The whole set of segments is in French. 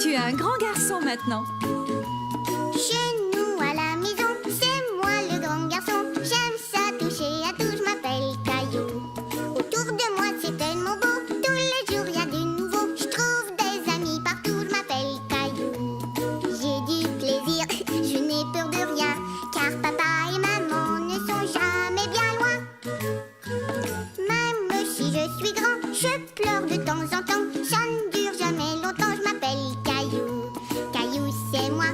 Tu es un grand garçon maintenant. Chez nous à la maison, c'est moi le grand garçon. J'aime ça toucher à tout, je m'appelle Caillou. Autour de moi c'est tellement beau, tous les jours il y a du nouveau. Je trouve des amis partout, je m'appelle Caillou. J'ai du plaisir, je n'ai peur de rien, car papa et maman ne sont jamais bien loin. Même si je suis grand, je pleure de temps en temps. Ça ne dure jamais longtemps, je m'appelle Caillou. Caillou c'est moi,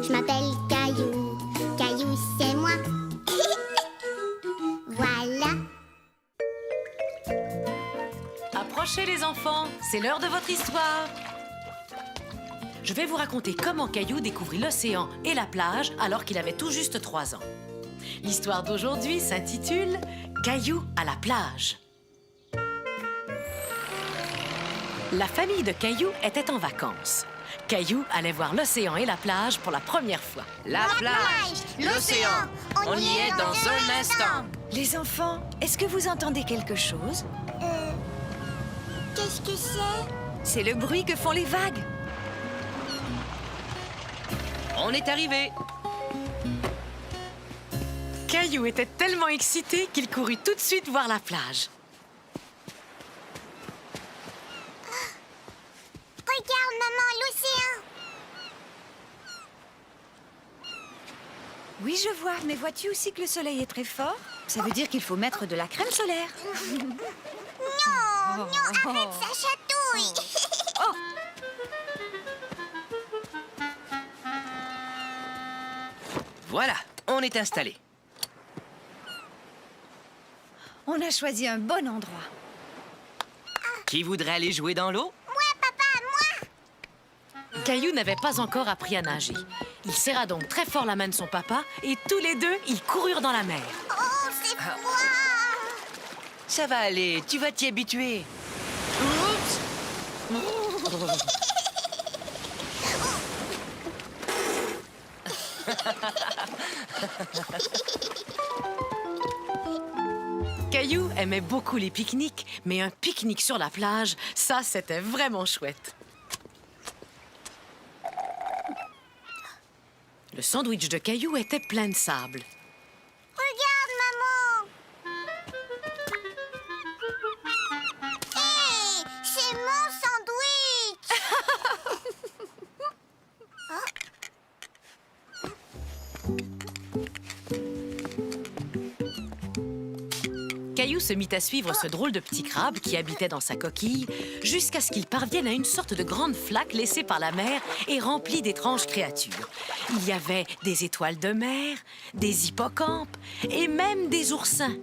je m'appelle Caillou. Caillou c'est moi. Voilà. Approchez les enfants, c'est l'heure de votre histoire. Je vais vous raconter comment Caillou découvrit l'océan et la plage alors qu'il avait tout juste 3 ans. L'histoire d'aujourd'hui s'intitule « Caillou à la plage ». La famille de Caillou était en vacances. Caillou allait voir l'océan et la plage pour la première fois. La plage, l'océan, on y est dans un instant. Les enfants, est-ce que vous entendez quelque chose? Qu'est-ce que c'est? C'est le bruit que font les vagues. On est arrivé. Caillou était tellement excité qu'il courut tout de suite voir la plage. Regarde maman, l'océan. Oui, je vois, mais vois-tu aussi que le soleil est très fort? Ça veut dire qu'il faut mettre de la crème solaire. Non, arrête, ça chatouille. Voilà, on est installé. On a choisi un bon endroit. Qui voudrait aller jouer dans l'eau? Moi, papa, moi. Caillou n'avait pas encore appris à nager. Il serra donc très fort la main de son papa et tous les deux, ils coururent dans la mer. Oh, c'est froid. Ça va aller, tu vas t'y habituer. Caillou aimait beaucoup les pique-niques, mais un pique-nique sur la plage, ça, c'était vraiment chouette. Le sandwich de Caillou était plein de sable. Regarde, maman. Hé, c'est mon sandwich. Caillou se mit à suivre ce drôle de petit crabe qui habitait dans sa coquille jusqu'à ce qu'il parvienne à une sorte de grande flaque laissée par la mer et remplie d'étranges créatures. Il y avait des étoiles de mer, des hippocampes et même des oursins.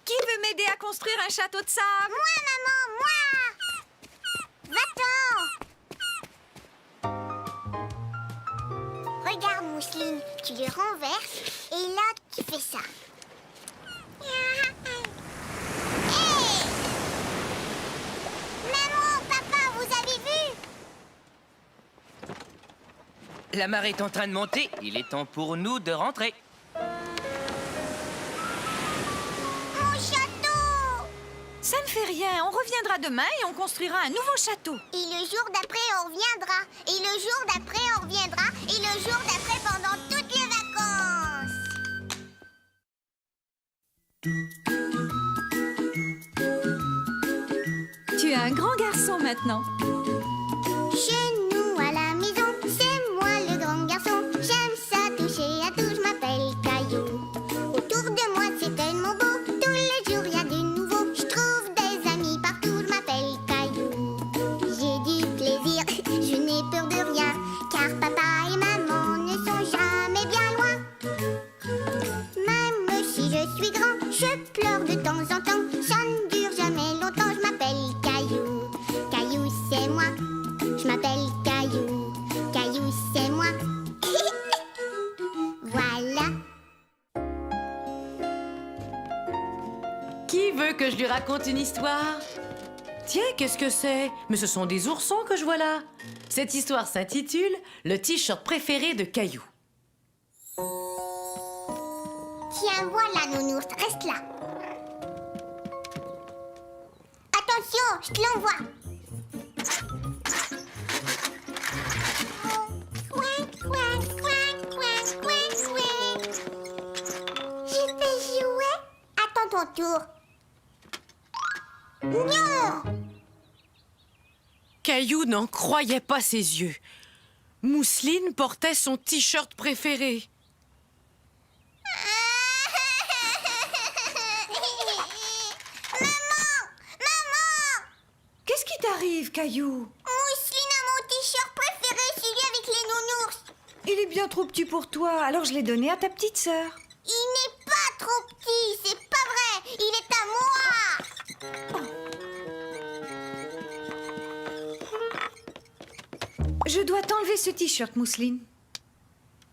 Qui veut m'aider à construire un château de sable? Moi, maman, moi. Va-t'en. Regarde, Mousseline, tu les renverses et là, tu fais ça. Hey! Maman, papa, vous avez vu? La marée est en train de monter, il est temps pour nous de rentrer. Mon château! Ça ne fait rien, on reviendra demain et on construira un nouveau château. Et le jour d'après, on reviendra. Et le jour d'après, on reviendra. Et le jour d'après, pendant toutes les vacances. Tu es un grand garçon maintenant. Chez nous à la maison, c'est moi le grand garçon. J'aime ça toucher à tout, je m'appelle Caillou. Autour de moi, c'est tellement beau. Tous les jours, il y a du nouveau. Je trouve des amis partout, je m'appelle Caillou. J'ai du plaisir, je n'ai peur de rien, car papa et maman ne sont jamais bien loin. Même si je suis grand, je pleure de temps en temps. Ça ne dure jamais longtemps, je m'appelle Caillou. Caillou, c'est moi. Je m'appelle Caillou. Caillou, c'est moi. Voilà. Qui veut que je lui raconte une histoire? Tiens, qu'est-ce que c'est? Mais ce sont des oursons que je vois là. Cette histoire s'intitule « Le t-shirt préféré de Caillou ». Tiens, voilà, nounours, reste là. Attention, je te l'envoie. Couin, couin, couin, couin, couin, couin. Je peux jouer? Attends ton tour. Non! Caillou n'en croyait pas ses yeux. Mousseline portait son t-shirt préféré. Qu'est-ce qui t'arrive, Caillou? Mousseline a mon t-shirt préféré, celui avec les nounours. Il est bien trop petit pour toi, alors je l'ai donné à ta petite sœur. Il n'est pas trop petit, c'est pas vrai. Il est à moi. Je dois t'enlever ce t-shirt, Mousseline.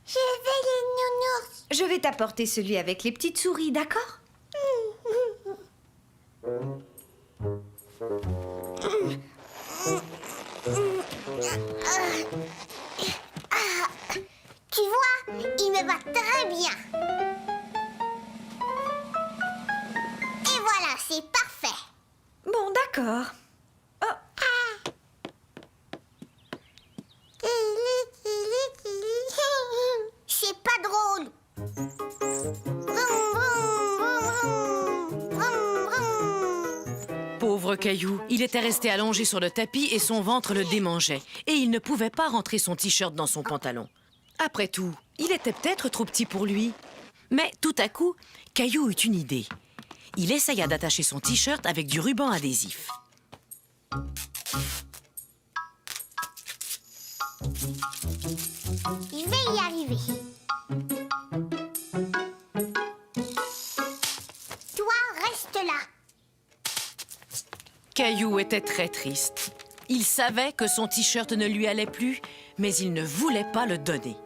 Je veux les nounours. Je vais t'apporter celui avec les petites souris, d'accord? Tu vois, il me va très bien. Et voilà, c'est parfait. Bon, d'accord. Oh, C'est pas drôle. Vroom, vroom, vroom, vroom, vroom. Pauvre Caillou, il était resté allongé sur le tapis et son ventre le démangeait. Et il ne pouvait pas rentrer son t-shirt dans son pantalon. Après tout, il était peut-être trop petit pour lui. Mais tout à coup, Caillou eut une idée. Il essaya d'attacher son t-shirt avec du ruban adhésif. Je vais y arriver. Toi, reste là. Caillou était très triste. Il savait que son t-shirt ne lui allait plus, mais il ne voulait pas le donner.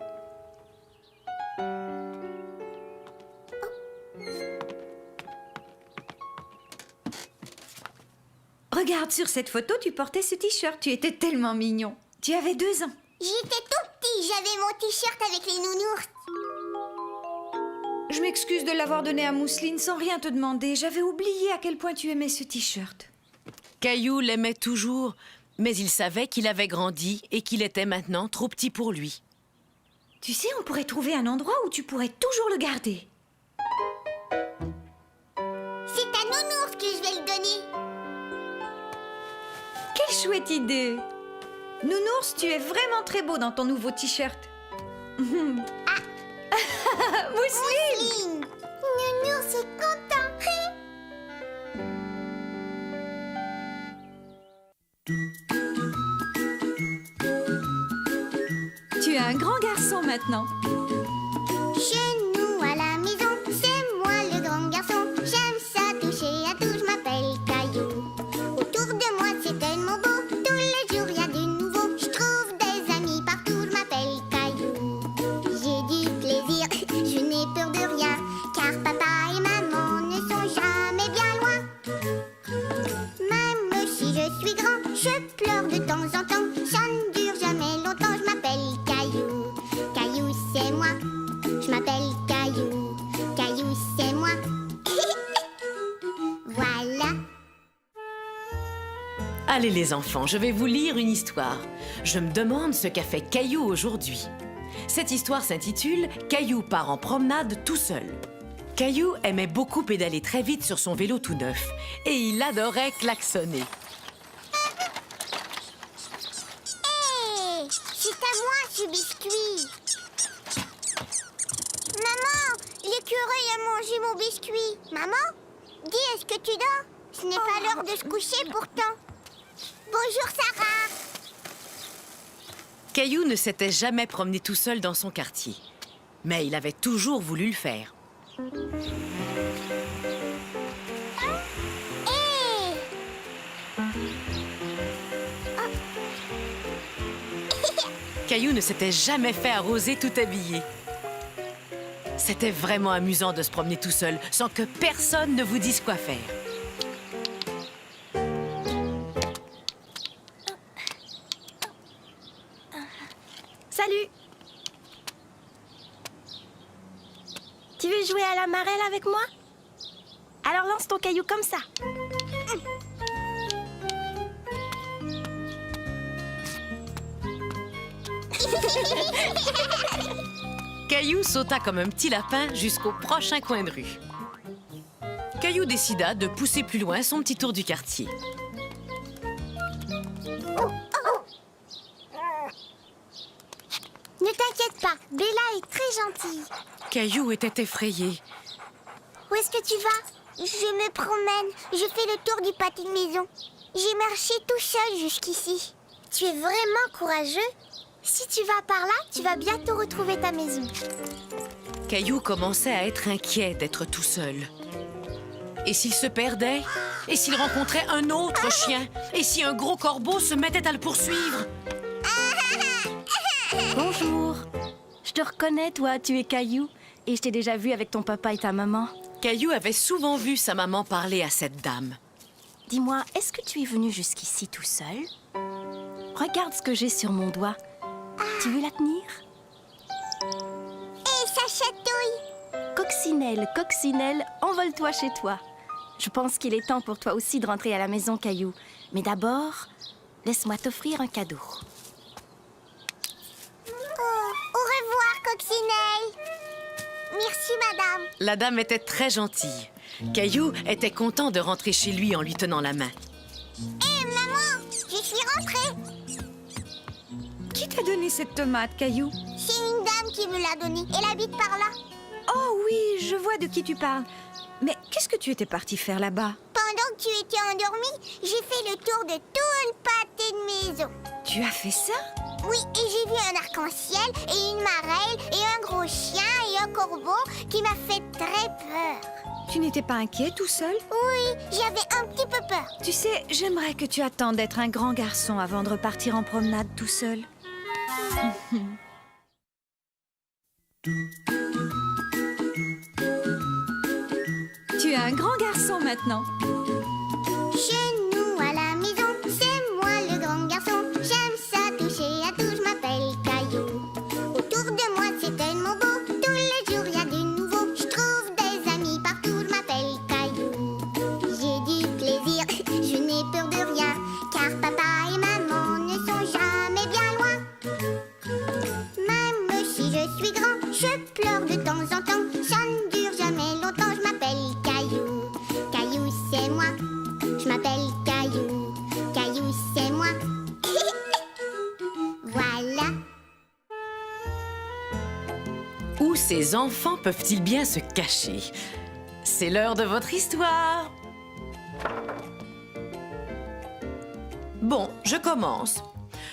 regarde, sur cette photo, tu portais ce t-shirt. Tu étais tellement mignon. Tu avais 2 ans. J'étais tout petit, j'avais mon t-shirt avec les nounours. Je m'excuse de l'avoir donné à Mousseline sans rien te demander. J'avais oublié à quel point tu aimais ce t-shirt. Caillou l'aimait toujours, mais il savait qu'il avait grandi et qu'il était maintenant trop petit pour lui. Tu sais, on pourrait trouver un endroit où tu pourrais toujours le garder. C'est à nounours que je vais le donner. Quelle chouette idée! Nounours, tu es vraiment très beau dans ton nouveau t-shirt. Mousseline! Mousseline. Nounours est content. Tu es un grand garçon maintenant. Chez nous à la maison, c'est moi le grand garçon. J'aime ça toucher à tout, je m'appelle Caillou. Autour de moi c'est tellement beau, tous les jours y a du nouveau. Je trouve des amis partout, je m'appelle Caillou. J'ai du plaisir, je n'ai peur de rien, car papa et maman ne sont jamais bien loin. Même si je suis grand, je pleure de temps en temps. Ça ne dure jamais longtemps, je m'appelle Caillou. Caillou c'est moi, je m'appelle Caillou. Caillou c'est moi. Voilà. Allez les enfants, je vais vous lire une histoire. Je me demande ce qu'a fait Caillou aujourd'hui. Cette histoire s'intitule « Caillou part en promenade tout seul ». Caillou aimait beaucoup pédaler très vite sur son vélo tout neuf et il adorait klaxonner. Hé, c'est à moi ce biscuit. Maman, l'écureuil a mangé mon biscuit. Maman, dis, est-ce que tu dors? Ce n'est pas l'heure de se coucher pourtant. Bonjour Sarah. Caillou ne s'était jamais promené tout seul dans son quartier, mais il avait toujours voulu le faire. Hé. Caillou ne s'était jamais fait arroser tout habillé. C'était vraiment amusant de se promener tout seul, sans que personne ne vous dise quoi faire. Tu veux jouer à la marelle avec moi? Alors lance ton caillou comme ça. Caillou sauta comme un petit lapin jusqu'au prochain coin de rue. Caillou décida de pousser plus loin son petit tour du quartier. Ne t'inquiète pas, Bella est très gentille. Caillou était effrayé. Où est-ce que tu vas? Je me promène. Je fais le tour du pâté de maison. J'ai marché tout seul jusqu'ici. Tu es vraiment courageux. Si tu vas par là, tu vas bientôt retrouver ta maison. Caillou commençait à être inquiet d'être tout seul. Et s'il se perdait? Et s'il rencontrait un autre chien? Et si un gros corbeau se mettait à le poursuivre? Bonjour. Je te reconnais, toi, tu es Caillou. Et je t'ai déjà vu avec ton papa et ta maman. Caillou avait souvent vu sa maman parler à cette dame. Dis-moi, est-ce que tu es venu jusqu'ici tout seul? Regarde ce que j'ai sur mon doigt. Tu veux la tenir? Et ça chatouille. Coccinelle, coccinelle, envole-toi chez toi. Je pense qu'il est temps pour toi aussi de rentrer à la maison, Caillou. Mais d'abord, laisse-moi t'offrir un cadeau. Oh, au revoir, Coccinelle. Merci, madame. La dame était très gentille. Caillou était content de rentrer chez lui en lui tenant la main. Hé, maman, je suis rentrée. Qui t'a donné cette tomate, Caillou? C'est une dame qui me l'a donnée. Elle habite par là. Oh oui, je vois de qui tu parles. Mais qu'est-ce que tu étais parti faire là-bas? Pendant que tu étais endormie, j'ai fait le tour de tout le pâté de maison. Tu as fait ça? Oui, et j'ai vu un arc-en-ciel et une marelle et un gros chien et un corbeau qui m'a fait très peur. Tu n'étais pas inquiet tout seul? Oui, j'avais un petit peu peur. Tu sais, j'aimerais que tu attendes d'être un grand garçon avant de repartir en promenade tout seul. Tu es un grand garçon maintenant. Chez nous à la maison, c'est moi le grand garçon. J'aime ça toucher à tout, je m'appelle Caillou. Autour de moi c'est tellement beau, tous les jours il y a du nouveau. Je trouve des amis partout, je m'appelle Caillou. J'ai du plaisir, je n'ai peur de rien, car papa et maman ne sont jamais bien loin. Même si je suis grand, je pleure de temps en temps. Ça ne dure jamais longtemps, je m'appelle Caillou. Caillou c'est moi, je m'appelle Caillou. Caillou c'est moi. Voilà. Où ces enfants peuvent-ils bien se cacher? C'est l'heure de votre histoire. Bon, je commence.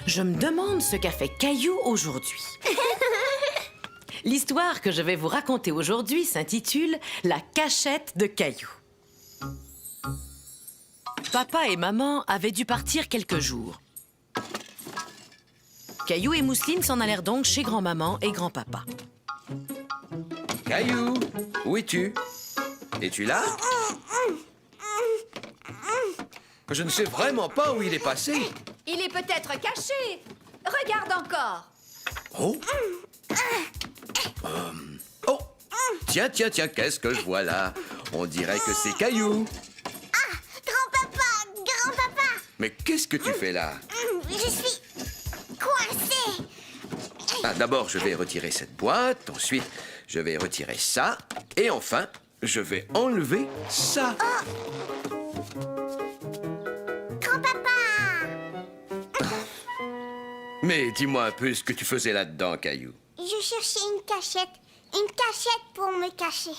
Je me demande ce qu'a fait Caillou aujourd'hui. L'histoire que je vais vous raconter aujourd'hui s'intitule « La cachette de Caillou ». Papa et maman avaient dû partir quelques jours. Caillou et Mousseline s'en allèrent donc chez grand-maman et grand-papa. Caillou, où es-tu? Es-tu là? Je ne sais vraiment pas où il est passé. Il est peut-être caché. Regarde encore. Oh! Oh! Tiens, qu'est-ce que je vois là? On dirait que c'est Caillou. Grand-papa. Mais qu'est-ce que tu fais là? Je suis coincée. Ah, d'abord, je vais retirer cette boîte. Ensuite, je vais retirer ça. Et enfin, je vais enlever ça. Grand-papa. Mais dis-moi un peu ce que tu faisais là-dedans, Caillou. Je cherchais une cachette. Une cachette pour me cacher.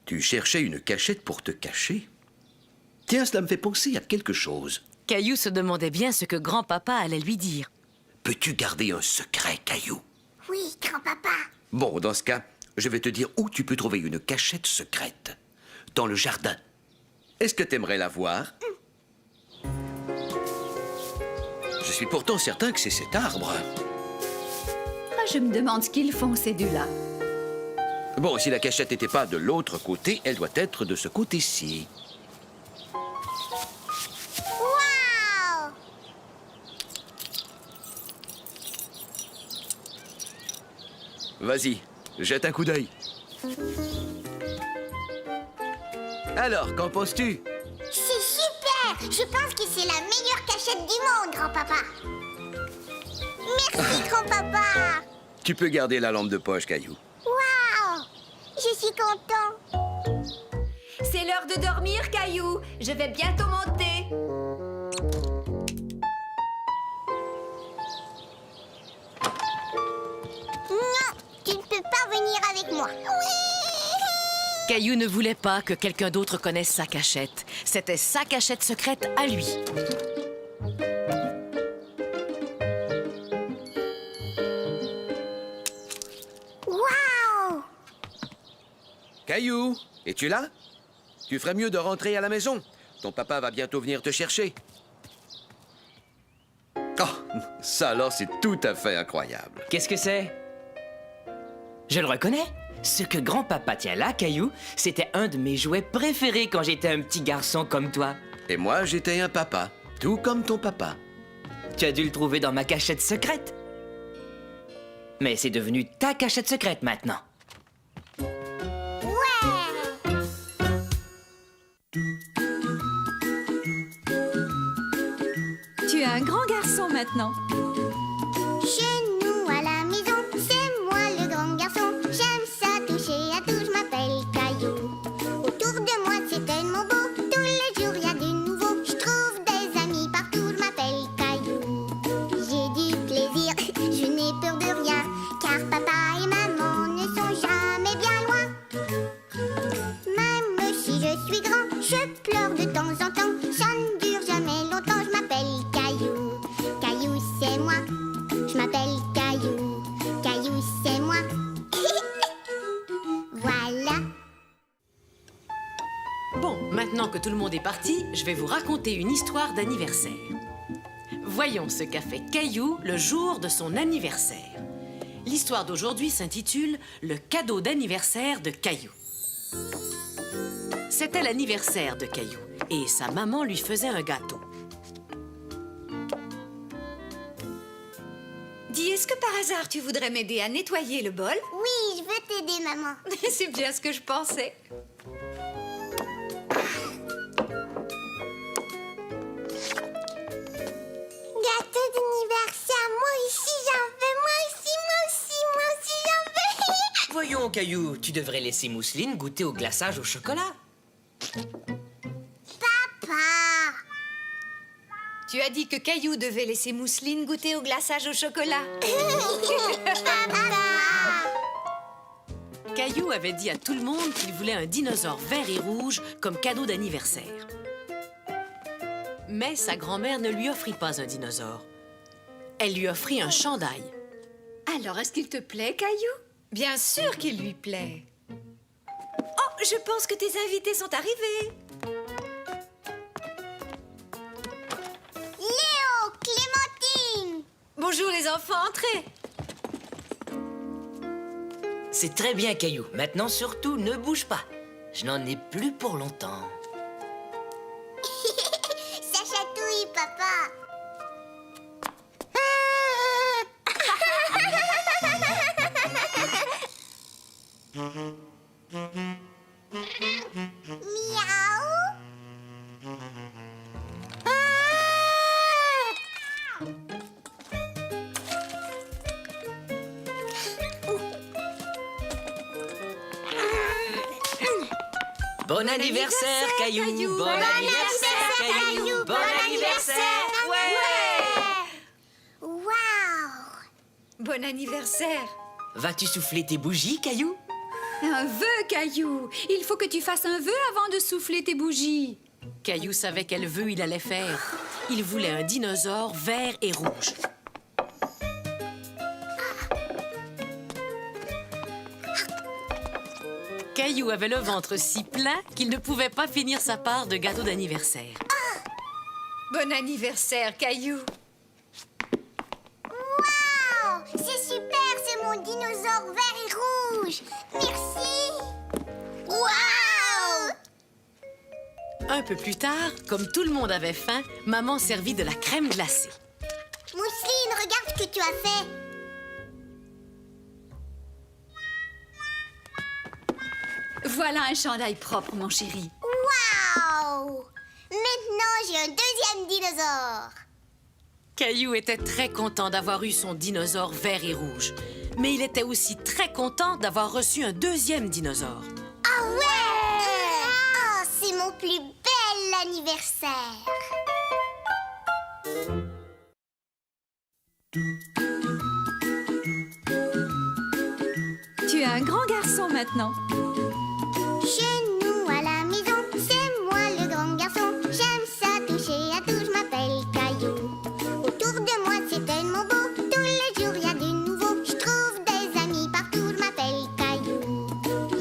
Tu cherchais une cachette pour te cacher? Tiens, cela me fait penser à quelque chose. Caillou se demandait bien ce que grand-papa allait lui dire. Peux-tu garder un secret, Caillou? Oui, grand-papa. Bon, dans ce cas, je vais te dire où tu peux trouver une cachette secrète. Dans le jardin. Est-ce que t'aimerais la voir? Je suis pourtant certain que c'est cet arbre. Ah, je me demande ce qu'ils font, ces deux-là. Bon, si la cachette n'était pas de l'autre côté, elle doit être de ce côté-ci. Waouh! Vas-y, jette un coup d'œil. Alors, qu'en penses-tu? C'est super! Je pense que c'est la meilleure cachette du monde, grand-papa. Merci, grand-papa. Tu peux garder la lampe de poche, Caillou. Waouh! Je suis content. C'est l'heure de dormir, Caillou. Je vais bientôt monter. Non, tu ne peux pas venir avec moi. Caillou ne voulait pas que quelqu'un d'autre connaisse sa cachette. C'était sa cachette secrète à lui. Waouh! Caillou, es-tu là? Tu ferais mieux de rentrer à la maison. Ton papa va bientôt venir te chercher. Oh, ça alors, c'est tout à fait incroyable. Qu'est-ce que c'est? Je le reconnais. Ce que grand-papa tient là, Caillou, c'était un de mes jouets préférés quand j'étais un petit garçon comme toi. Et moi, j'étais un papa, tout comme ton papa. Tu as dû le trouver dans ma cachette secrète. Mais c'est devenu ta cachette secrète maintenant. Tu es un grand garçon maintenant. Chez nous à la maison, c'est moi le grand garçon. J'aime ça toucher à tout, je m'appelle Caillou. Autour de moi c'est tellement beau, tous les jours il y a du nouveau. Je trouve des amis partout, je m'appelle Caillou. J'ai du plaisir, je n'ai peur de rien, car papa et maman ne sont jamais bien loin. Même si je suis grand, je pleure de temps en temps. Ça ne dure jamais longtemps, je m'appelle Caillou. Caillou c'est moi, je m'appelle Caillou. Caillou c'est moi. Voilà. Bon, maintenant que tout le monde est parti, je vais vous raconter une histoire d'anniversaire. Voyons ce qu'a fait Caillou le jour de son anniversaire. L'histoire d'aujourd'hui s'intitule « Le cadeau d'anniversaire de Caillou ». C'était l'anniversaire de Caillou et sa maman lui faisait un gâteau. Dis, est-ce que par hasard tu voudrais m'aider à nettoyer le bol? Oui, je veux t'aider, maman. C'est bien ce que je pensais. Gâteau d'anniversaire, moi aussi j'en veux, moi aussi j'en veux. Voyons, Caillou, tu devrais laisser Mousseline goûter au glaçage au chocolat. Papa. Tu as dit que Caillou devait laisser Mousseline goûter au glaçage au chocolat. Caillou avait dit à tout le monde qu'il voulait un dinosaure vert et rouge comme cadeau d'anniversaire. Mais sa grand-mère ne lui offrit pas un dinosaure. Elle lui offrit un chandail. Alors, est-ce qu'il te plaît, Caillou? Bien sûr qu'il lui plaît. Oh, je pense que tes invités sont arrivés. Léo, Clémentine. Bonjour les enfants, entrez. C'est très bien, Caillou. Maintenant, surtout, ne bouge pas. Je n'en ai plus pour longtemps. Ça chatouille, papa. Miaou. Bon anniversaire, Caillou. Bon anniversaire, Caillou. Bon anniversaire. Ouais. Waouh. Bon anniversaire. Vas-tu souffler tes bougies, Caillou? Un vœu, Caillou. Il faut que tu fasses un vœu avant de souffler tes bougies. Caillou savait quel vœu il allait faire. Il voulait un dinosaure vert et rouge. Caillou avait le ventre si plein qu'il ne pouvait pas finir sa part de gâteau d'anniversaire. Bon anniversaire, Caillou. Waouh. C'est super, c'est mon dinosaure vert et rouge. Merci. Waouh. Un peu plus tard, comme tout le monde avait faim, maman servit de la crème glacée. Mousseline, regarde ce que tu as fait. Voilà un chandail propre, mon chéri. Waouh! Maintenant, j'ai un deuxième dinosaure. Caillou était très content d'avoir eu son dinosaure vert et rouge. Mais il était aussi très content d'avoir reçu un deuxième dinosaure. Ah ouais! Ah, c'est mon plus bel anniversaire. Tu es un grand garçon maintenant. Chez nous à la maison, c'est moi le grand garçon. J'aime ça toucher à tout, je m'appelle Caillou. Autour de moi c'est tellement beau, tous les jours il y a du nouveau. Je trouve des amis partout, je m'appelle Caillou.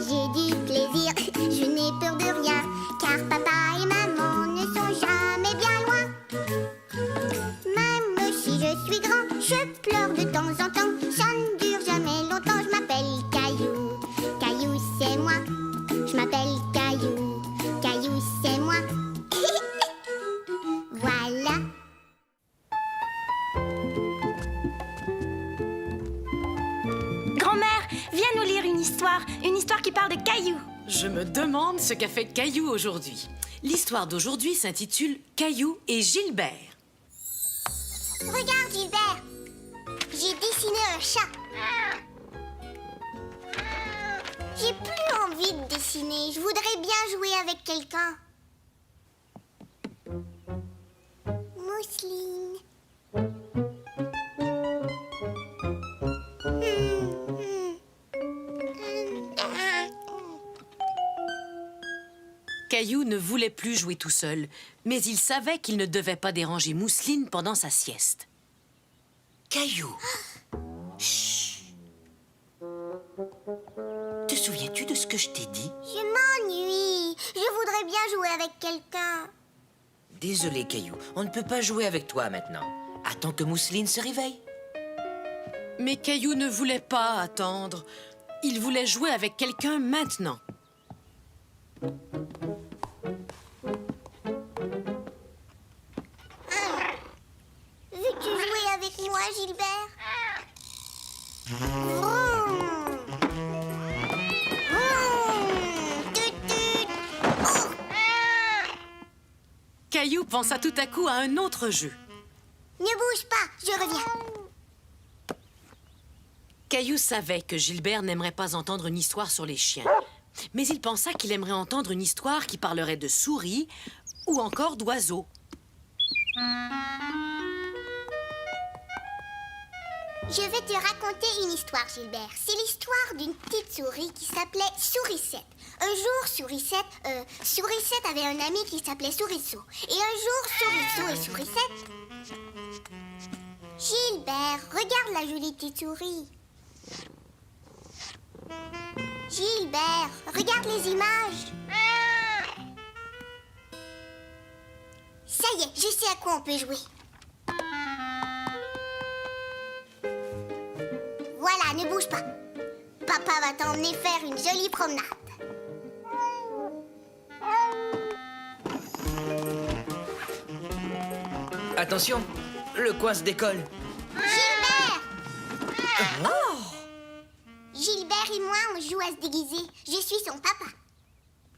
J'ai du plaisir, je n'ai peur de rien, car papa et maman ne sont jamais bien loin. Même si je suis grand, je pleure de temps en temps. Ça ne dure jamais longtemps, je m'appelle Caillou. Caillou c'est moi. Je m'appelle Caillou, Caillou c'est moi. Voilà. Grand-mère, viens nous lire une histoire qui parle de Caillou. Je me demande ce qu'a fait Caillou aujourd'hui. L'histoire d'aujourd'hui s'intitule Caillou et Gilbert. Regarde Gilbert, j'ai dessiné un chat. J'ai plus envie de dessiner, je voudrais bien jouer avec quelqu'un. Mousseline. Caillou ne voulait plus jouer tout seul, mais il savait qu'il ne devait pas déranger Mousseline pendant sa sieste. Caillou. Chut. Te souviens-tu de ce que je t'ai dit? Je m'ennuie, je voudrais bien jouer avec quelqu'un. Désolé, Caillou, on ne peut pas jouer avec toi maintenant. Attends que Mousseline se réveille. Mais Caillou ne voulait pas attendre. Il voulait jouer avec quelqu'un maintenant. Veux-tu jouer avec moi, Gilbert? Vroom. Vroom. Tut, tut. Oh. Caillou pensa tout à coup à un autre jeu. Ne bouge pas, je reviens. Caillou savait que Gilbert n'aimerait pas entendre une histoire sur les chiens. Mais il pensa qu'il aimerait entendre une histoire qui parlerait de souris ou encore d'oiseaux. Je vais te raconter une histoire, Gilbert. C'est l'histoire d'une petite souris qui s'appelait Sourisette. Un jour, Sourisette avait un ami qui s'appelait Sourisseau. Et un jour, Sourisseau et Sourisette... Gilbert, regarde la jolie petite souris. Gilbert, regarde les images. Ça y est, je sais à quoi on peut jouer. Voilà, ne bouge pas. Papa va t'emmener faire une jolie promenade. Attention, le coin se décolle. Gilbert! Gilbert et moi, on joue à se déguiser. Je suis son papa.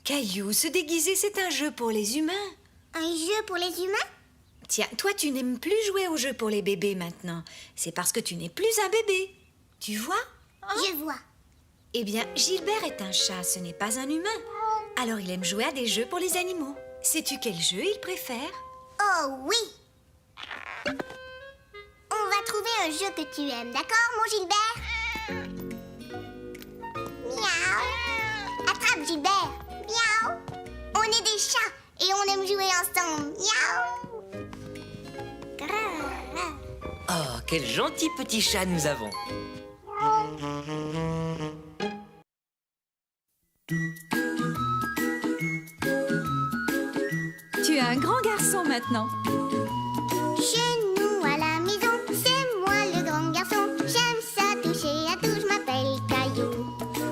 Caillou, se déguiser, c'est un jeu pour les humains. Un jeu pour les humains? Tiens, toi, tu n'aimes plus jouer aux jeux pour les bébés maintenant. C'est parce que tu n'es plus un bébé. Tu vois? Je vois. Eh bien, Gilbert est un chat, ce n'est pas un humain. Alors il aime jouer à des jeux pour les animaux. Sais-tu quel jeu il préfère? Oh oui! On va trouver un jeu que tu aimes, d'accord, mon Gilbert? Miaou! Attrape, Gilbert! Miaou! On est des chats et on aime jouer ensemble. Miaou! Grrr. Oh, quel gentil petit chat nous avons. Tu es un grand garçon maintenant. Chez nous à la maison, c'est moi le grand garçon. J'aime ça toucher à tout, je m'appelle Caillou.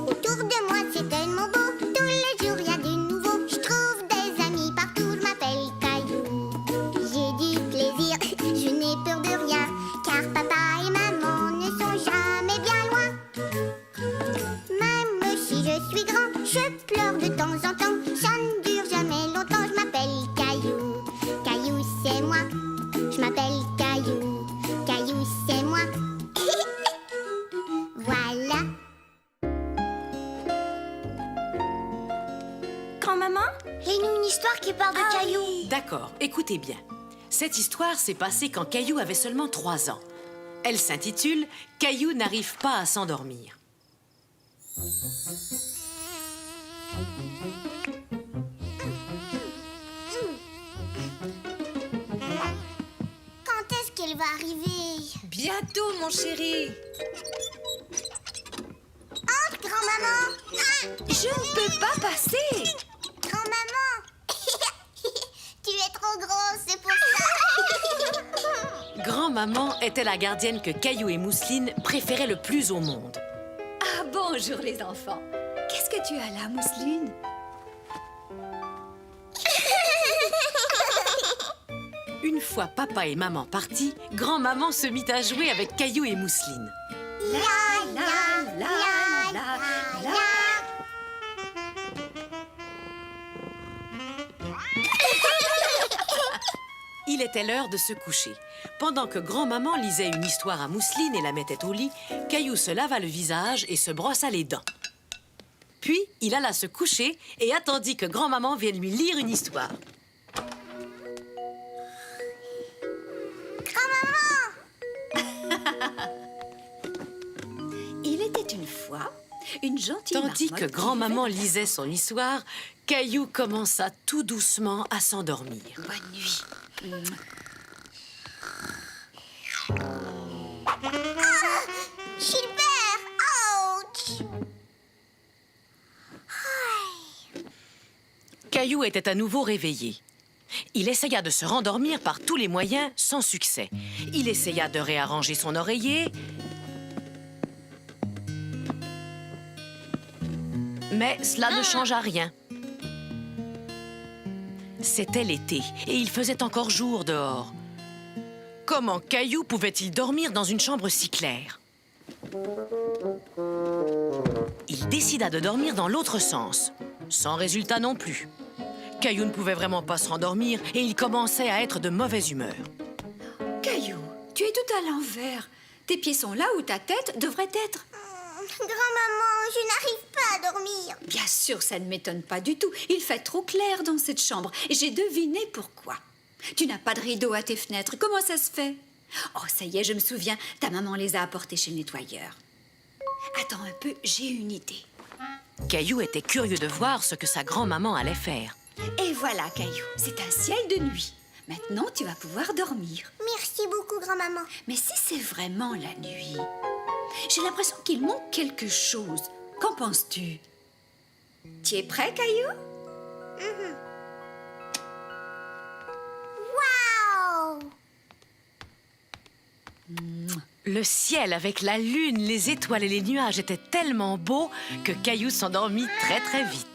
Autour de moi c'est tellement beau, tous les jours il y a du nouveau. Je trouve des amis partout, je m'appelle Caillou. J'ai du plaisir, je n'ai peur de rien, car papa et maman ne sont jamais bien loin. Même si je suis grand, je pleure de grand-maman? Lis-nous une histoire qui parle de Caillou. D'accord, écoutez bien. Cette histoire s'est passée quand Caillou avait seulement 3 ans. Elle s'intitule « Caillou n'arrive pas à s'endormir ». Quand est-ce qu'elle va arriver? Bientôt, mon chéri. Entre, grand-maman. Ah, Je ne peux pas passer. grand-maman. Tu es trop grosse, c'est pour ça. Grand-maman était la gardienne que Caillou et Mousseline préféraient le plus au monde. Ah, bonjour les enfants. Qu'est-ce que tu as là, Mousseline? Une fois papa et maman partis, grand-maman se mit à jouer avec Caillou et Mousseline. La, la, la, la, la. Il était l'heure de se coucher. Pendant que grand-maman lisait une histoire à Mousseline et la mettait au lit, Caillou se lava le visage et se brossa les dents. Puis, il alla se coucher et attendit que grand-maman vienne lui lire une histoire. Il était une fois une gentille Tandis marmotte que qui grand-maman vivait- lisait son histoire, Caillou commença tout doucement à s'endormir. Bonne nuit. Gilbert, ouch. Caillou était à nouveau réveillé. Il essaya de se rendormir par tous les moyens, sans succès. Il essaya de réarranger son oreiller, mais cela ne changea rien. C'était l'été et il faisait encore jour dehors. Comment Caillou pouvait-il dormir dans une chambre si claire? Il décida de dormir dans l'autre sens, sans résultat non plus. Caillou ne pouvait vraiment pas se rendormir et il commençait à être de mauvaise humeur. Caillou, tu es tout à l'envers. Tes pieds sont là où ta tête devrait être. Grand-maman, je n'arrive pas à dormir. Bien sûr, ça ne m'étonne pas du tout. Il fait trop clair dans cette chambre et j'ai deviné pourquoi. Tu n'as pas de rideau à tes fenêtres. Comment ça se fait? Oh, ça y est, je me souviens. Ta maman les a apportés chez le nettoyeur. Attends un peu, j'ai une idée. Caillou était curieux de voir ce que sa grand-maman allait faire. Et voilà, Caillou, c'est un ciel de nuit. Maintenant, tu vas pouvoir dormir. Merci beaucoup, grand-maman. Mais si c'est vraiment la nuit, j'ai l'impression qu'il manque quelque chose. Qu'en penses-tu? Tu es prêt, Caillou? Waouh! Le ciel avec la lune, les étoiles et les nuages était tellement beau que Caillou s'endormit très très vite.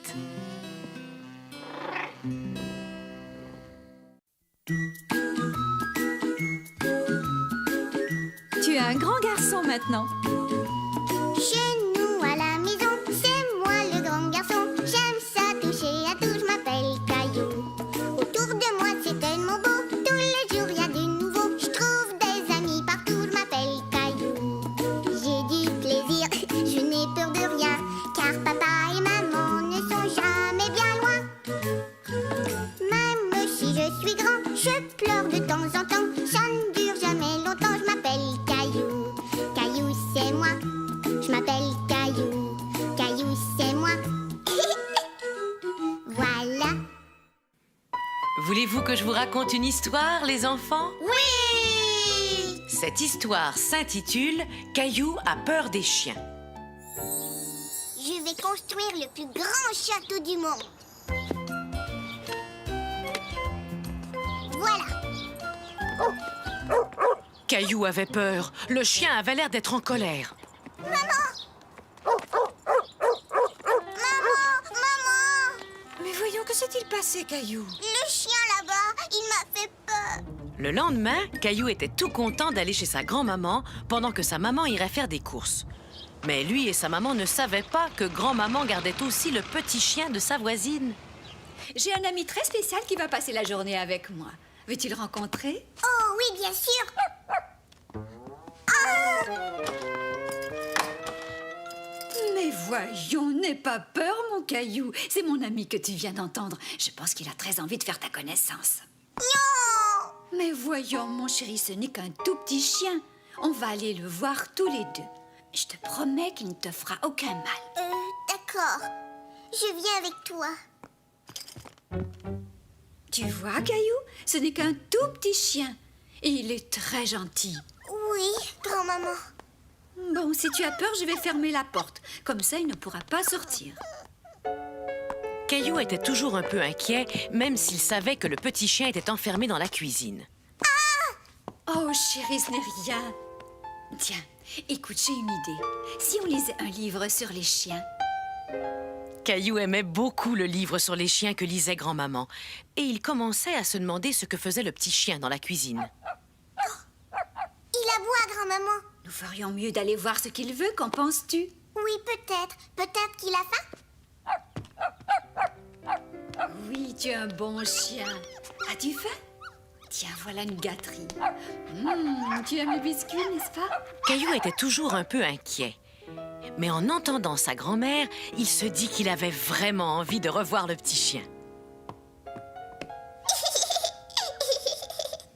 Tu es un grand garçon maintenant. Chez nous à la maison, c'est moi le grand garçon. J'aime ça toucher à tout, je m'appelle Caillou. Autour de moi c'est tellement beau, tous les jours il y a du nouveau. Je trouve des amis partout, je m'appelle Caillou. J'ai du plaisir, je n'ai peur de rien, car papa et maman ne sont jamais bien loin. Même si je suis grand, je pleure de temps en temps. Ça ne dure jamais longtemps, je m'appelle Caillou. Caillou c'est moi. Je m'appelle Caillou, Caillou c'est moi. Voilà. Voulez-vous que je vous raconte une histoire, les enfants? Oui! Cette histoire s'intitule « Caillou a peur des chiens ». Je vais construire le plus grand château du monde. Voilà. Caillou avait peur. Le chien avait l'air d'être en colère. Maman! Mais voyons, que s'est-il passé, Caillou? Le chien là-bas, il m'a fait peur. Le lendemain, Caillou était tout content d'aller chez sa grand-maman pendant que sa maman irait faire des courses. Mais lui et sa maman ne savaient pas que grand-maman gardait aussi le petit chien de sa voisine. J'ai un ami très spécial qui va passer la journée avec moi. Veux-tu le rencontrer? Oh oui, bien sûr. Mais voyons, n'aie pas peur, mon Caillou. C'est mon ami que tu viens d'entendre. Je pense qu'il a très envie de faire ta connaissance. Non! Mais voyons, mon chéri, ce n'est qu'un tout petit chien. On va aller le voir tous les deux. Je te promets qu'il ne te fera aucun mal. D'accord. Je viens avec toi. Tu vois, Caillou, ce n'est qu'un tout petit chien. Et il est très gentil. Oui, grand-maman. Bon, si tu as peur, je vais fermer la porte. Comme ça, il ne pourra pas sortir. Caillou était toujours un peu inquiet, même s'il savait que le petit chien était enfermé dans la cuisine. Oh, chérie, ce n'est rien. Tiens, écoute, j'ai une idée. Si on lisait un livre sur les chiens? Caillou aimait beaucoup le livre sur les chiens que lisait grand-maman. Et il commençait à se demander ce que faisait le petit chien dans la cuisine. Il aboie, grand-maman. Nous ferions mieux d'aller voir ce qu'il veut, qu'en penses-tu? Oui, peut-être. Peut-être qu'il a faim. Oui, tu es un bon chien. As-tu faim? Tiens, voilà une gâterie. Tu aimes les biscuits, n'est-ce pas? Caillou était toujours un peu inquiet. Mais en entendant sa grand-mère, il se dit qu'il avait vraiment envie de revoir le petit chien.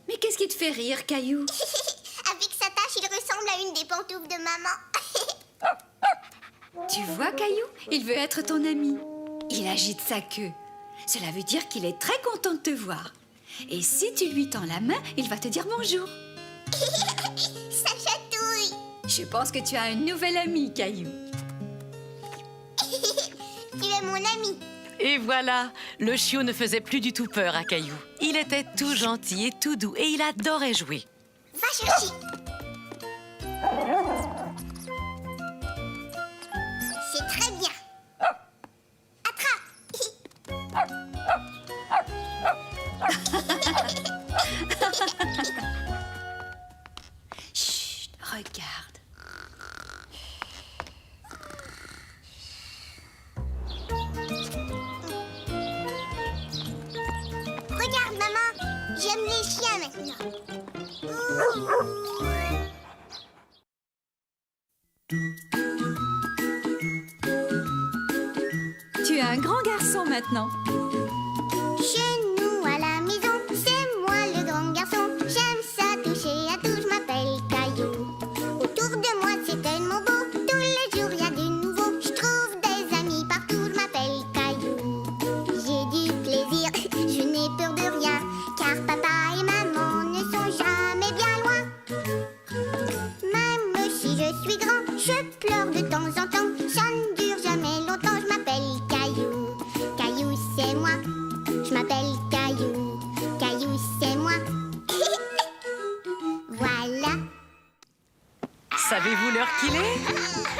Mais qu'est-ce qui te fait rire, Caillou? Avec sa tache, il ressemble à une des pantoufles de maman. Tu vois, Caillou, il veut être ton ami. Il agite sa queue. Cela veut dire qu'il est très content de te voir. Et si tu lui tends la main, il va te dire bonjour. Ça chatouille. Je pense que tu as un nouvel ami, Caillou. Tu es mon ami. Et voilà, le chiot ne faisait plus du tout peur à Caillou. Il était tout gentil et tout doux et il adorait jouer. Va chercher. C'est très bien. Attrape. Chut, regarde. Regarde, maman. J'aime les chiens maintenant. Tu es un grand garçon maintenant. Chez nous à la maison, c'est moi le grand garçon. J'aime ça toucher à tout, je m'appelle Caillou. Autour de moi c'est tellement beau, tous les jours il y a du nouveau. Je trouve des amis partout, je m'appelle Caillou. J'ai du plaisir, je n'ai peur de rien, car papa et maman ne sont jamais bien loin. Même si je suis grand, je pleure de temps en temps. Ça ne dure jamais longtemps, je m'appelle Caillou. Caillou c'est moi. Je m'appelle Caillou. Caillou, c'est moi. Voilà. Savez-vous l'heure qu'il est?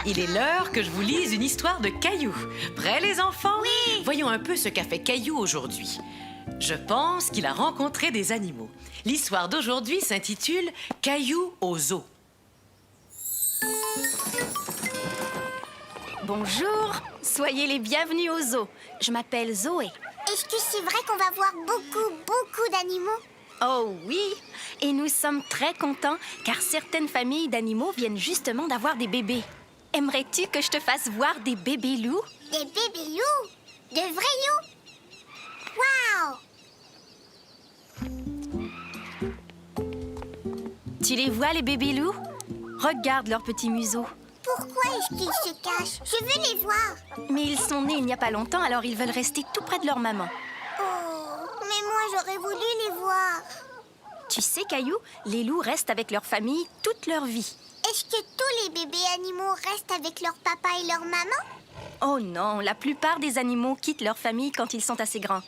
Il est l'heure que je vous lise une histoire de Caillou. Prêts, les enfants? Oui. Voyons un peu ce qu'a fait Caillou aujourd'hui. Je pense qu'il a rencontré des animaux. L'histoire d'aujourd'hui s'intitule « Caillou au zoo ». Bonjour, soyez les bienvenus au zoo. Je m'appelle Zoé. Est-ce que c'est vrai qu'on va voir beaucoup d'animaux? Oh oui, et nous sommes très contents car certaines familles d'animaux viennent justement d'avoir des bébés. Aimerais-tu que je te fasse voir des bébés loups? Des bébés loups? De vrais loups? Waouh! Tu les vois, les bébés loups? Regarde leurs petits museaux. Pourquoi est-ce qu'ils se cachent? Je veux les voir. Mais ils sont nés il n'y a pas longtemps, alors ils veulent rester tout près de leur maman. Oh, mais moi j'aurais voulu les voir. Tu sais, Caillou, les loups restent avec leur famille toute leur vie. Est-ce que tous les bébés animaux restent avec leur papa et leur maman? Oh non, la plupart des animaux quittent leur famille quand ils sont assez grands.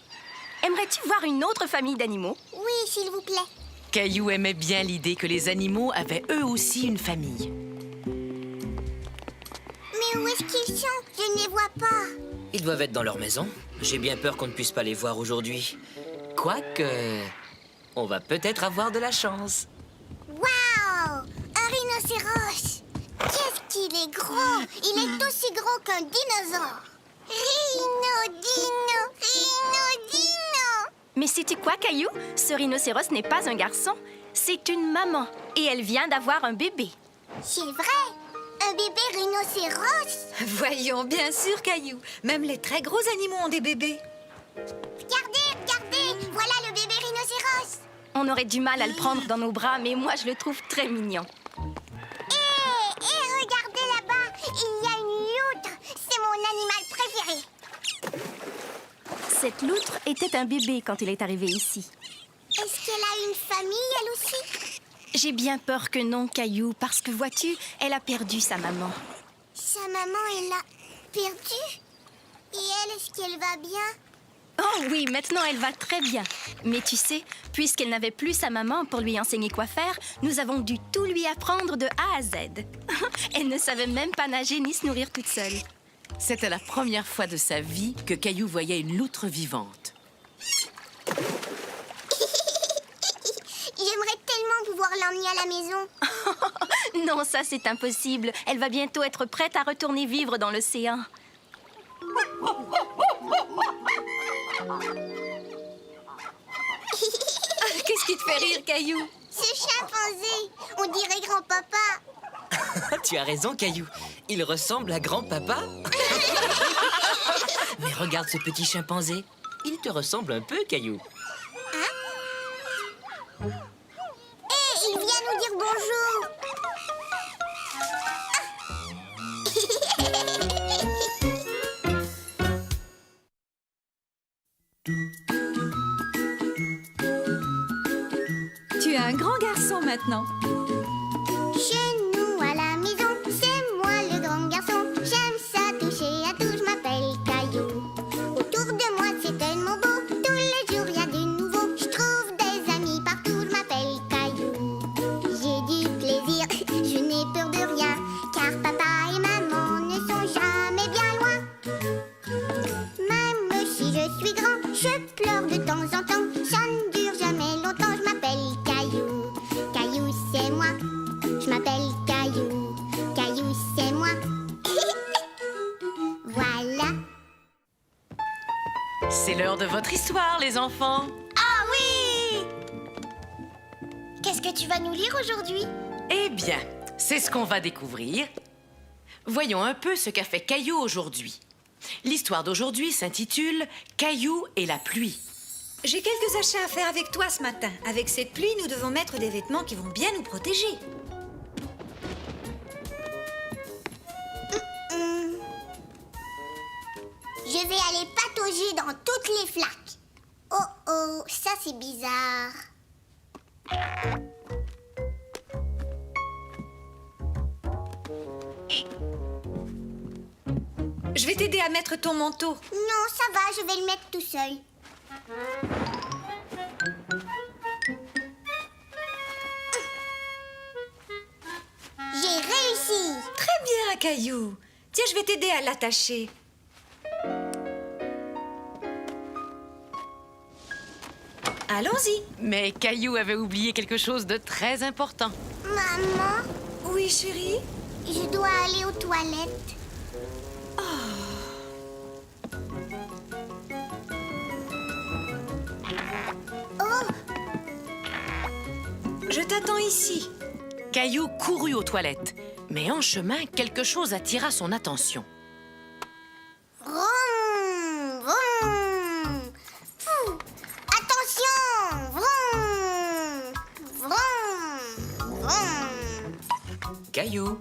Aimerais-tu voir une autre famille d'animaux? Oui, s'il vous plaît. Caillou aimait bien l'idée que les animaux avaient eux aussi une famille. Mais où est-ce qu'ils sont? Je ne les vois pas. Ils doivent être dans leur maison. J'ai bien peur qu'on ne puisse pas les voir aujourd'hui. Quoique, on va peut-être avoir de la chance. Waouh! Un rhinocéros! Qu'est-ce qu'il est gros! Il est aussi gros qu'un dinosaure! Rhino! Mais sais-tu quoi, Caillou? Ce rhinocéros n'est pas un garçon, c'est une maman. Et elle vient d'avoir un bébé. C'est vrai! Un bébés rhinocéros. Voyons, bien sûr, Caillou. Même les très gros animaux ont des bébés. Regardez, voilà le bébé rhinocéros. On aurait du mal à le prendre dans nos bras, mais moi, je le trouve très mignon. Et regardez là-bas, il y a une loutre. C'est mon animal préféré. Cette loutre était un bébé quand il est arrivé ici. Est-ce qu'elle a une famille, elle aussi? J'ai bien peur que non, Caillou, parce que vois-tu, elle a perdu sa maman. Sa maman, elle l'a perdue. Et elle, est-ce qu'elle va bien? Oh oui, maintenant elle va très bien. Mais tu sais, puisqu'elle n'avait plus sa maman pour lui enseigner quoi faire, nous avons dû tout lui apprendre de A à Z. Elle ne savait même pas nager ni se nourrir toute seule. C'était la première fois de sa vie que Caillou voyait une loutre vivante. J'aimerais tellement pouvoir l'emmener à la maison. Non, ça c'est impossible. Elle va bientôt être prête à retourner vivre dans l'océan. Qu'est-ce qui te fait rire, Caillou? Ce chimpanzé, on dirait grand-papa. Tu as raison, Caillou. Il ressemble à grand-papa. Mais regarde ce petit chimpanzé. Il te ressemble un peu, Caillou. Il vient nous dire bonjour. Tu es un grand garçon maintenant. Chez nous à la maison, c'est moi le grand garçon. J'aime ça toucher à tout, je m'appelle Caillou. Autour de moi c'est tellement beau, tous les jours il y a du nouveau. Je trouve des amis partout, je m'appelle Caillou. J'ai du plaisir, je n'ai peur de rien, car papa et maman ne sont jamais bien loin. Même si je suis grand, je pleure de temps en temps. Ça ne dure jamais longtemps, je m'appelle Caillou. Caillou c'est moi, je m'appelle Caillou. Caillou c'est moi. Voilà. C'est l'heure de votre histoire, les enfants. Ah oui! Qu'est-ce que tu vas nous lire aujourd'hui? Eh bien, c'est ce qu'on va découvrir. Voyons un peu ce qu'a fait Caillou aujourd'hui. L'histoire d'aujourd'hui s'intitule « Caillou et la pluie ». J'ai quelques achats à faire avec toi ce matin. Avec cette pluie, nous devons mettre des vêtements qui vont bien nous protéger. Je vais aller patauger dans toutes les flaques. Oh oh, ça c'est bizarre. Je vais t'aider à mettre ton manteau. Non, ça va, je vais le mettre tout seul. J'ai réussi. Très bien, Caillou. Tiens, je vais t'aider à l'attacher. Allons-y. Mais Caillou avait oublié quelque chose de très important. Maman, Oui, chérie? je dois aller aux toilettes. Oh, Je t'attends ici. Caillou courut aux toilettes, mais en chemin, quelque chose attira son attention. vroom, vroom. Fou. Attention, vroom, vroom, vroom. Caillou.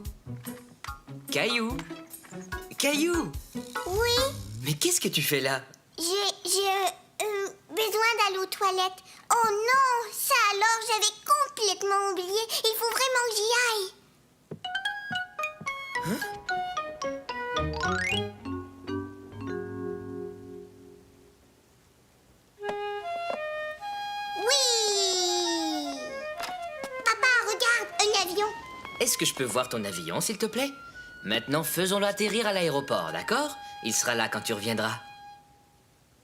Caillou. Caillou. Oui, Mais qu'est-ce que tu fais là? j'ai besoin d'aller aux toilettes. Oh non, ça alors, j'avais complètement oublié. Il faut vraiment que j'y aille. Oui. Papa, regarde, un avion. Est-ce que je peux voir ton avion, s'il te plaît? Maintenant, faisons-le atterrir à l'aéroport, d'accord? Il sera là quand tu reviendras.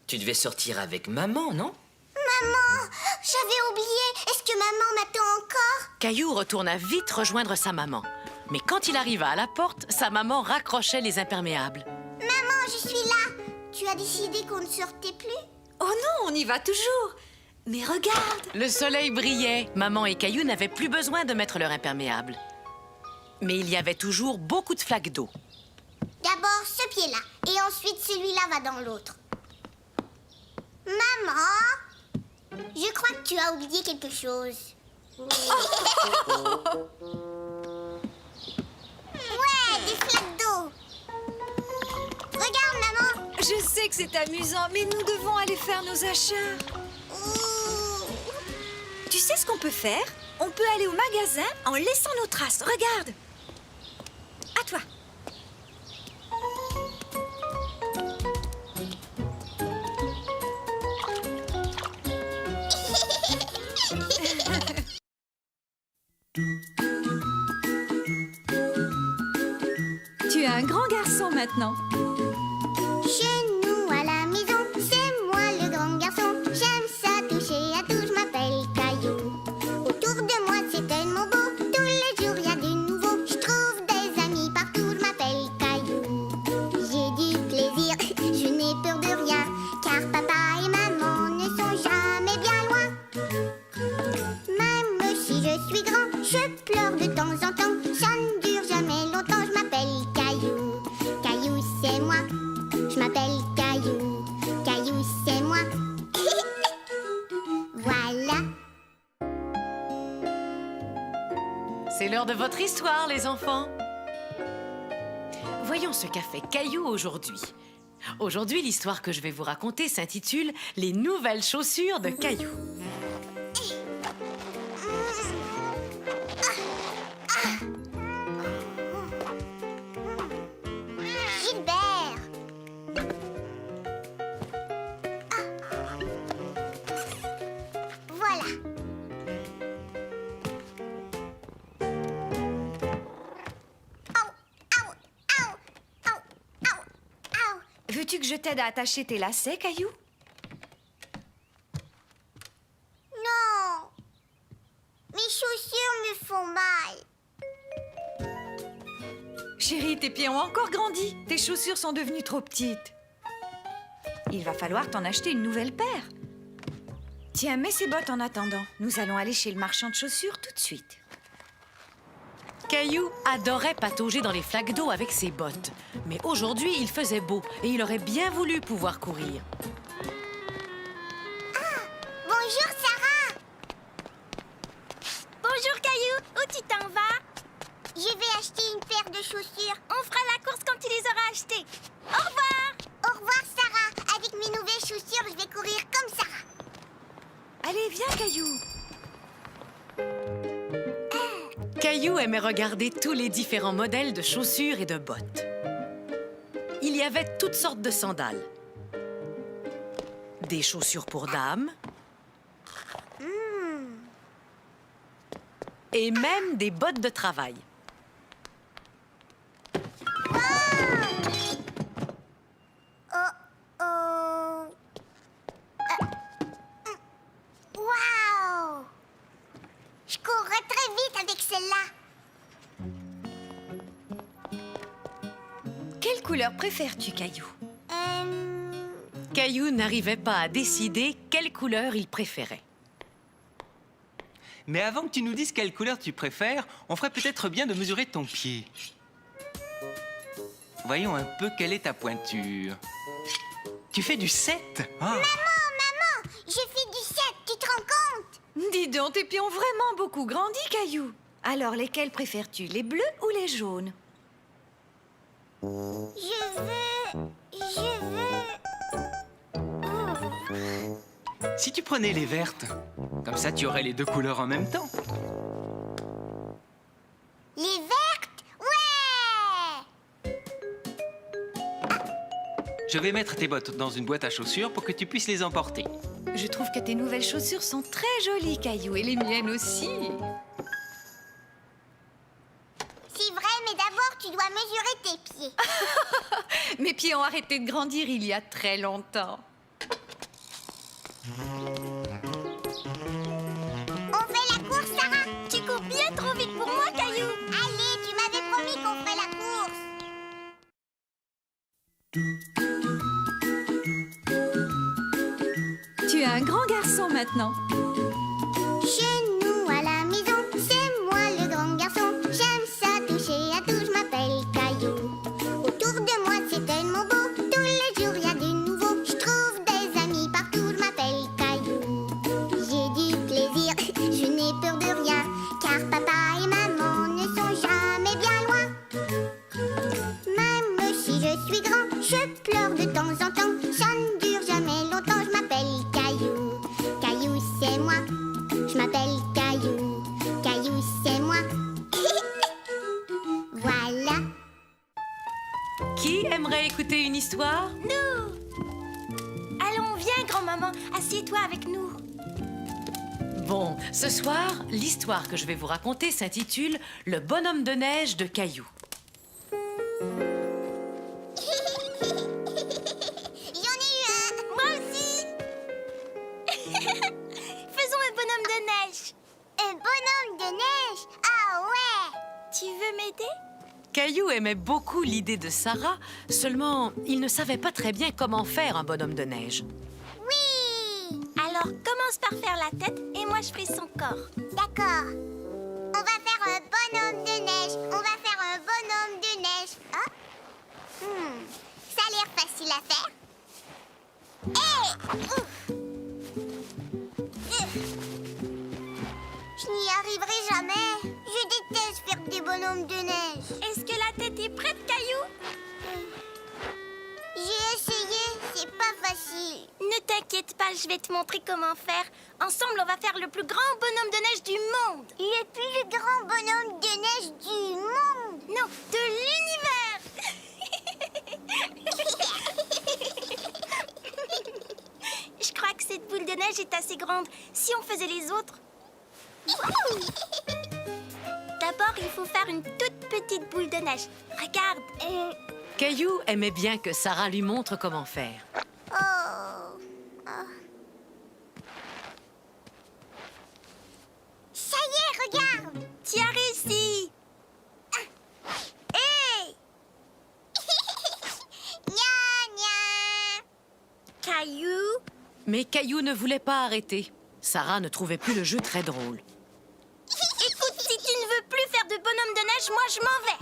Tu devais sortir avec maman, non? Maman, j'avais oublié. Est-ce que maman m'attend encore? Caillou retourna vite rejoindre sa maman. Mais quand il arriva à la porte, sa maman raccrochait les imperméables. Maman, je suis là. Tu as décidé qu'on ne sortait plus? Oh non, on y va toujours. Mais regarde. Le soleil brillait. Maman et Caillou n'avaient plus besoin de mettre leur imperméable. Mais il y avait toujours beaucoup de flaques d'eau. D'abord ce pied-là, et ensuite celui-là va dans l'autre. Maman, je crois que tu as oublié quelque chose. Ouais, des flaques d'eau. Regarde, maman. Je sais que c'est amusant, mais nous devons aller faire nos achats. Ouh. Tu sais ce qu'on peut faire? On peut aller au magasin en laissant nos traces. Regarde. À toi. Tu es un grand garçon maintenant. Chez nous à la maison, c'est moi le grand garçon. J'aime ça toucher à tout, je m'appelle Caillou. Autour de moi c'est tellement beau, tous les jours il y a du nouveau. Je trouve des amis partout, je m'appelle Caillou. J'ai du plaisir, je n'ai peur de rien, car papa et maman ne sont jamais bien loin. Même si je suis grand, je pleure de temps en temps. Ça ne dure jamais longtemps, je m'appelle Caillou. Caillou c'est moi. Je m'appelle Caillou, Caillou c'est moi. Voilà. C'est l'heure de votre histoire, les enfants. Voyons ce qu'a fait Caillou aujourd'hui. Aujourd'hui, l'histoire que je vais vous raconter s'intitule « Les nouvelles chaussures de Caillou ». Gilbert. Voilà. Au, au, au, au, au, au. Veux-tu que je t'aide à attacher tes lacets, Caillou? Non. Mes chaussures me font mal. Chérie, tes pieds ont encore grandi. Tes chaussures sont devenues trop petites. Il va falloir t'en acheter une nouvelle paire. Tiens, mets ces bottes en attendant. Nous allons aller chez le marchand de chaussures tout de suite. Caillou adorait patauger dans les flaques d'eau avec ses bottes. Mais aujourd'hui, il faisait beau et il aurait bien voulu pouvoir courir. Bonjour Sarah. Bonjour Caillou, où tu t'en vas? Je vais acheter une paire de chaussures. On fera la course quand tu les auras achetées. Au revoir! Au revoir Sarah. Avec mes nouvelles chaussures, je vais courir comme Sarah. Allez, viens, Caillou. Caillou aimait regarder tous les différents modèles de chaussures et de bottes. Il y avait toutes sortes de sandales. Des chaussures pour dames. Et même des bottes de travail. Oh. Waouh! Je courrais très vite avec celle-là. Quelle couleur préfères-tu, Caillou? Caillou n'arrivait pas à décider quelle couleur il préférait. Mais avant que tu nous dises quelle couleur tu préfères, on ferait peut-être bien de mesurer ton pied. Voyons un peu quelle est ta pointure. Tu fais du 7. Maman, je fais du 7, tu te rends compte? Dis donc, tes pieds ont vraiment beaucoup grandi, Caillou. Alors, lesquels préfères-tu, les bleus ou les jaunes? Je veux... Si tu prenais les vertes, comme ça tu aurais les deux couleurs en même temps. Les vertes? Ouais! Je vais mettre tes bottes dans une boîte à chaussures pour que tu puisses les emporter. Je trouve que tes nouvelles chaussures sont très jolies, Caillou, et les miennes aussi. C'est vrai, mais d'abord tu dois mesurer tes pieds. Mes pieds ont arrêté de grandir il y a très longtemps. On fait la course, Sarah? Tu cours bien trop vite pour moi, Caillou. Allez, tu m'avais promis qu'on ferait la course. Tu es un grand garçon maintenant. Chez nous à la maison, c'est moi le grand garçon. J'aime ça toucher je suis grand, je pleure de temps en temps. Ça ne dure jamais longtemps, je m'appelle Caillou. Caillou, c'est moi. Je m'appelle Caillou. Caillou, c'est moi. Voilà. Qui aimerait écouter une histoire? Allons, viens, grand-maman, assieds-toi avec nous. Bon, ce soir, l'histoire que je vais vous raconter s'intitule « Le bonhomme de neige de Caillou ». J'en ai eu un. Moi aussi. Faisons un bonhomme de neige. Un bonhomme de neige. Ah ouais. Tu veux m'aider? Caillou aimait beaucoup l'idée de Sarah, seulement il ne savait pas très bien comment faire un bonhomme de neige. Oui. Alors, commence par faire la tête et moi je fais son corps. D'accord. On va faire un bonhomme de neige. On va faire un bonhomme de neige. Oh. Ça a l'air facile à faire. Hé! Ouf! Je n'y arriverai jamais. Je déteste faire des bonhommes de neige. Est-ce que la tête est prête, Caillou? J'ai essayé, c'est pas facile. Ne t'inquiète pas, je vais te montrer comment faire. Ensemble, on va faire le plus grand bonhomme de neige du monde. Le plus grand bonhomme de neige du monde. Non, de l'univers. Je crois que cette boule de neige est assez grande. Si on faisait les autres... D'abord, il faut faire une toute petite boule de neige. Regarde. Caillou aimait bien que Sarah lui montre comment faire. Oh. Ça y est, regarde. Tu as réussi. Hey. Nya, nya. Caillou. Mais Caillou ne voulait pas arrêter. Sarah ne trouvait plus le jeu très drôle. Écoute, si tu ne veux plus faire de bonhomme de neige, moi je m'en vais.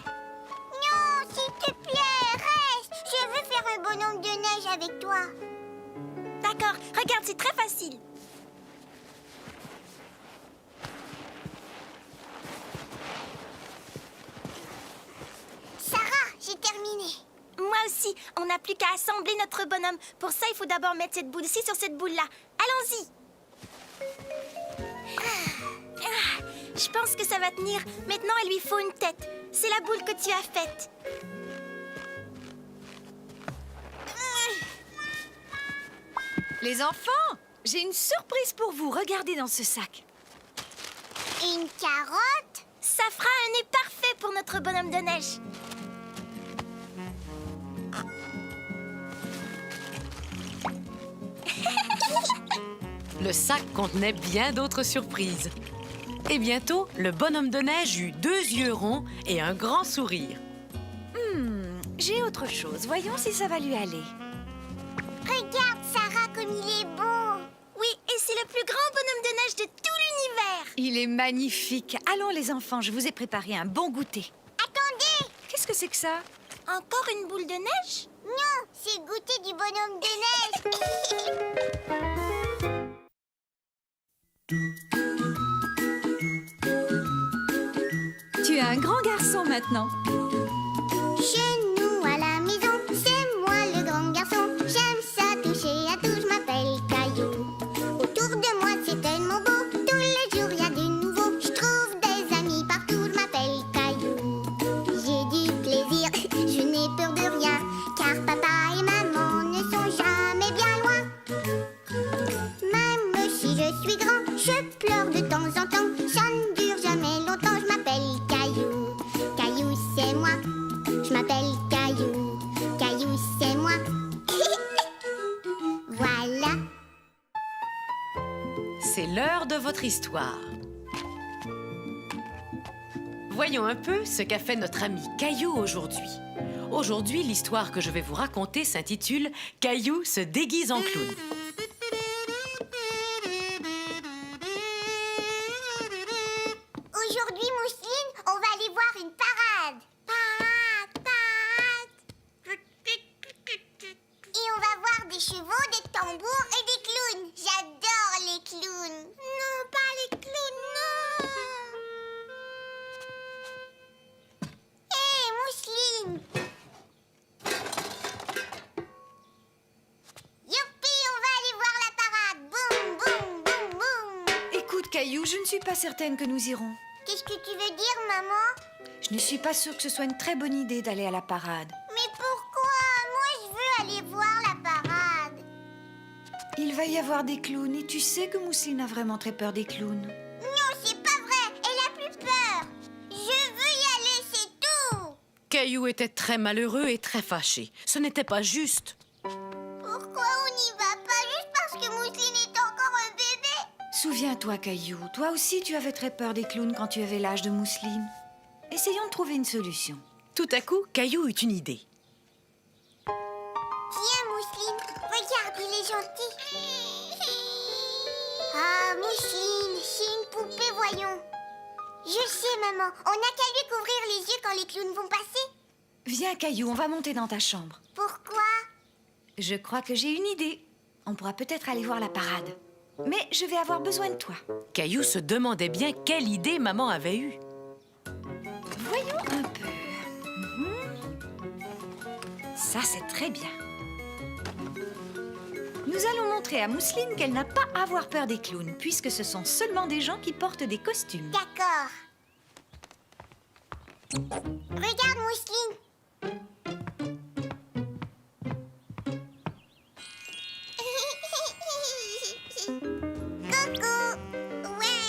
Non, s'il te plaît, reste. Je veux faire un bonhomme de neige avec toi. D'accord, regarde, c'est très facile. Sarah, j'ai terminé. Moi aussi, on n'a plus qu'à assembler notre bonhomme. Pour ça, il faut d'abord mettre cette boule-ci sur cette boule-là. Allons-y. Je pense que ça va tenir. Maintenant, il lui faut une tête. C'est la boule que tu as faite. Les enfants, j'ai une surprise pour vous. Regardez dans ce sac. Une carotte? Ça fera un nez parfait pour notre bonhomme de neige. Le sac contenait bien d'autres surprises. Et bientôt, le bonhomme de neige eut 2 yeux ronds et un grand sourire. J'ai autre chose. Voyons si ça va lui aller. Regarde, Sarah, comme il est beau. Oui, et c'est le plus grand bonhomme de neige de tout l'univers. Il est magnifique. Allons les enfants, je vous ai préparé un bon goûter. Attendez. Qu'est-ce que c'est que ça? Encore une boule de neige? Non, c'est le goûter du bonhomme de neige. Tu es un grand garçon maintenant. Chez nous à la maison, c'est moi le grand garçon. J'aime ça toucher à tout, je m'appelle Caillou. Autour de moi c'est tellement beau, tous les jours il y a du nouveau. Je trouve des amis partout, je m'appelle Caillou. J'ai du plaisir, je n'ai peur de rien, car papa et maman ne sont jamais bien loin. Même si je suis grand, je pleure de temps en temps. Ça ne dure jamais longtemps, je m'appelle Caillou. Caillou c'est moi. Je m'appelle Caillou. Caillou, c'est moi. Voilà. C'est l'heure de votre histoire. Voyons un peu ce qu'a fait notre ami Caillou aujourd'hui. Aujourd'hui, l'histoire que je vais vous raconter s'intitule « Caillou se déguise en clown ». Aujourd'hui, Mousseline, on va aller voir une parade. Parade, parade. Et on va voir des chevaux, des tambours et des clowns. J'adore les clowns. Non, pas les clowns, non. Hé, Mousseline. Caillou, je ne suis pas certaine que nous irons. Qu'est-ce que tu veux dire, maman? Je ne suis pas sûre que ce soit une très bonne idée d'aller à la parade. Mais pourquoi? Moi, je veux aller voir la parade. Il va y avoir des clowns et tu sais que Mousseline a vraiment très peur des clowns. Non, c'est pas vrai. Elle a plus peur. Je veux y aller, c'est tout. Caillou était très malheureux et très fâché. Ce n'était pas juste. Pourquoi on n'y va pas juste parce que Mousseline est encore un bébé? Souviens-toi, Caillou, toi aussi tu avais très peur des clowns quand tu avais l'âge de Mousseline. Essayons de trouver une solution. Tout à coup, Caillou eut une idée. Tiens, Mousseline, regarde, il est gentil. Ah, Mousseline, c'est une poupée, voyons. Je sais, maman, on n'a qu'à lui couvrir les yeux quand les clowns vont passer. Viens, Caillou, on va monter dans ta chambre. Pourquoi? Je crois que j'ai une idée. On pourra peut-être aller voir la parade. Mais je vais avoir besoin de toi. Caillou se demandait bien quelle idée maman avait eue. Voyons un peu. Ça, c'est très bien. Nous allons montrer à Mousseline qu'elle n'a pas à avoir peur des clowns, puisque ce sont seulement des gens qui portent des costumes. D'accord. Regarde, Mousseline. Coucou. Ouais.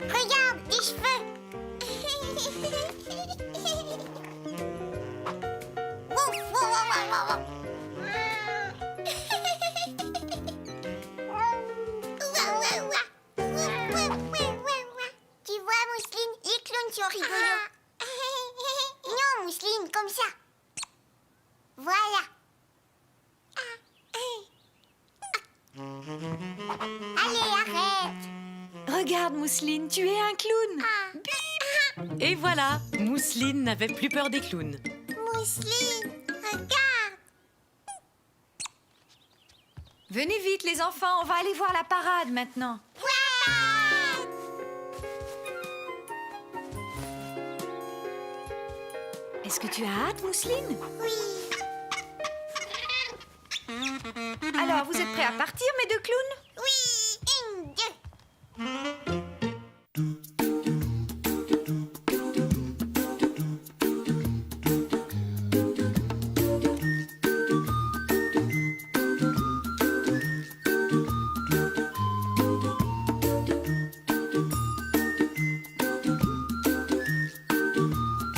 Regarde, des cheveux. Ouf, wow, wow, wow, wow. Ouah, ouah, ouah. Tu vois, Mousseline, les clowns sont rigolos. Non, Mousseline, comme ça. Voilà. Allez, arrête. Regarde, Mousseline, tu es un clown. Et voilà, Mousseline n'avait plus peur des clowns. Mousseline, regarde. Venez vite, les enfants, on va aller voir la parade maintenant. Ouais. Est-ce que tu as hâte, Mousseline? Oui. Alors, vous êtes prêts à partir, mes deux clowns?